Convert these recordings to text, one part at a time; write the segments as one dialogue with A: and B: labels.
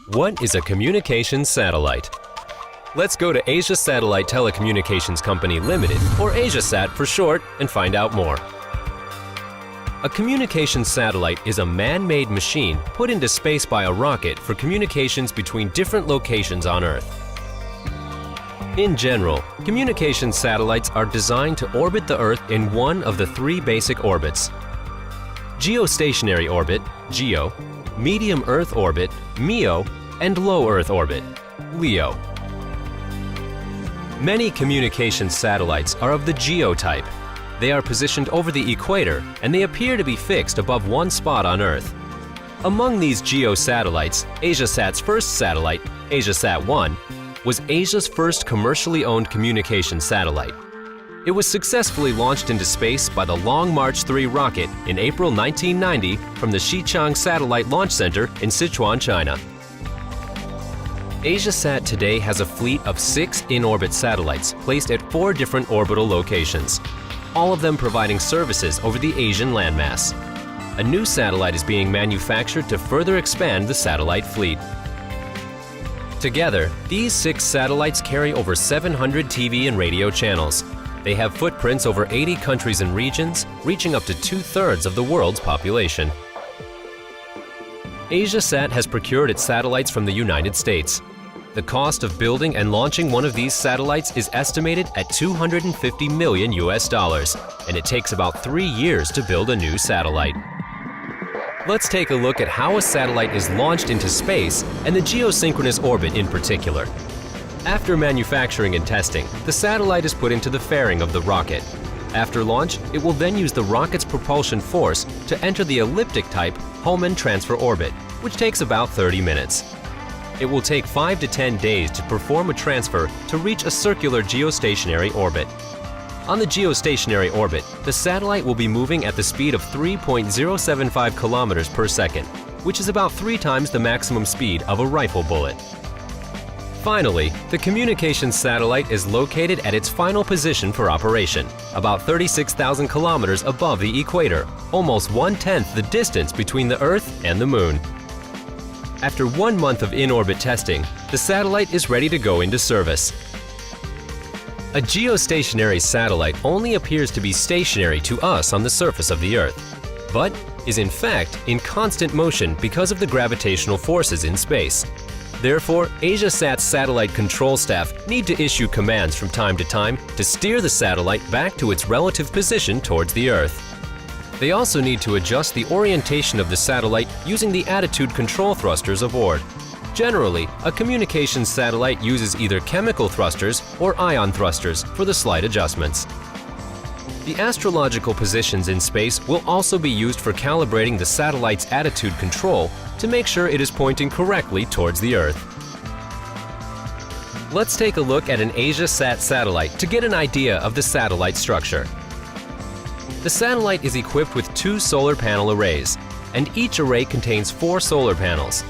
A: What is a communications satellite? Let's go to Asia Satellite Telecommunications Company Limited, or AsiaSat for short, and find out more. A communications satellite is a man-made machine put into space by a rocket for communications between different locations on Earth. In general, communications satellites are designed to orbit the Earth in one of the three basic orbits: geostationary orbit, GEO, medium Earth orbit, MEO, and low Earth orbit, LEO. Many communications satellites are of the GEO type. They are positioned over the equator and they appear to be fixed above one spot on Earth. Among these GEO satellites, AsiaSat's first satellite, AsiaSat-1, was Asia's first commercially owned communications satellite. It was successfully launched into space by the Long March 3 rocket in April 1990 from the Xichang Satellite Launch Center in Sichuan, China. AsiaSat today has a fleet of 6 in-orbit satellites placed at 4 different orbital locations, all of them providing services over the Asian landmass. A new satellite is being manufactured to further expand the satellite fleet. Together, these 6 satellites carry over 700 TV and radio channels. They have footprints over 80 countries and regions, reaching up to 2/3 of the world's population. AsiaSat has procured its satellites from the United States. The cost of building and launching one of these satellites is estimated at $250 million, and it takes about 3 years to build a new satellite. Let's take a look at how a satellite is launched into space and the geosynchronous orbit in particular. After manufacturing and testing, the satellite is put into the fairing of the rocket. After launch, it will then use the rocket's propulsion force to enter the elliptic type Hohmann transfer orbit, which takes about 30 minutes. It will take 5 to 10 days to perform a transfer to reach a circular geostationary orbit. On the geostationary orbit, the satellite will be moving at the speed of 3.075 kilometers per second, which is about 3 times the maximum speed of a rifle bullet. Finally, the communications satellite is located at its final position for operation, about 36,000 kilometers above the equator, almost 1/10 the distance between the Earth and the Moon. After 1 month of in-orbit testing, the satellite is ready to go into service. A geostationary satellite only appears to be stationary to us on the surface of the Earth, but is in fact in constant motion because of the gravitational forces in space. Therefore, AsiaSat's satellite control staff need to issue commands from time to time to steer the satellite back to its relative position towards the Earth. They also need to adjust the orientation of the satellite using the attitude control thrusters aboard. Generally, a communications satellite uses either chemical thrusters or ion thrusters for the slight adjustments. The astrological positions in space will also be used for calibrating the satellite's attitude control to make sure it is pointing correctly towards the Earth. Let's take a look at an AsiaSat satellite to get an idea of the satellite structure. The satellite is equipped with 2 solar panel arrays, and each array contains 4 solar panels.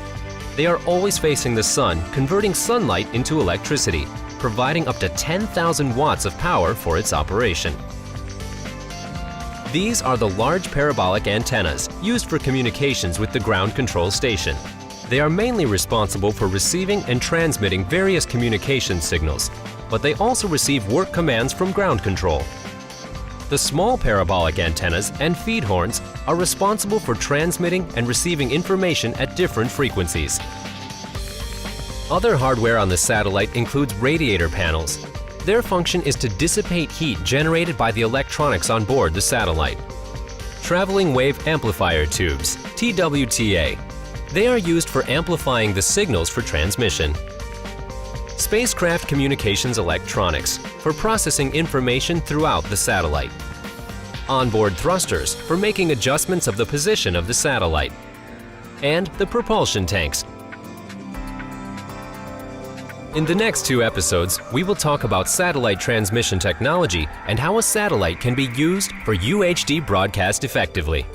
A: They are always facing the sun, converting sunlight into electricity, providing up to 10,000 watts of power for its operation. These are the large parabolic antennas used for communications with the ground control station. They are mainly responsible for receiving and transmitting various communication signals, but they also receive work commands from ground control. The small parabolic antennas and feed horns are responsible for transmitting and receiving information at different frequencies. Other hardware on the satellite includes radiator panels. Their function is to dissipate heat generated by the electronics on board the satellite. Traveling Wave Amplifier Tubes, TWTA. They are used for amplifying the signals for transmission. Spacecraft communications electronics for processing information throughout the satellite. Onboard thrusters for making adjustments of the position of the satellite. And the propulsion tanks. In the next 2 episodes, we will talk about satellite transmission technology and how a satellite can be used for UHD broadcast effectively.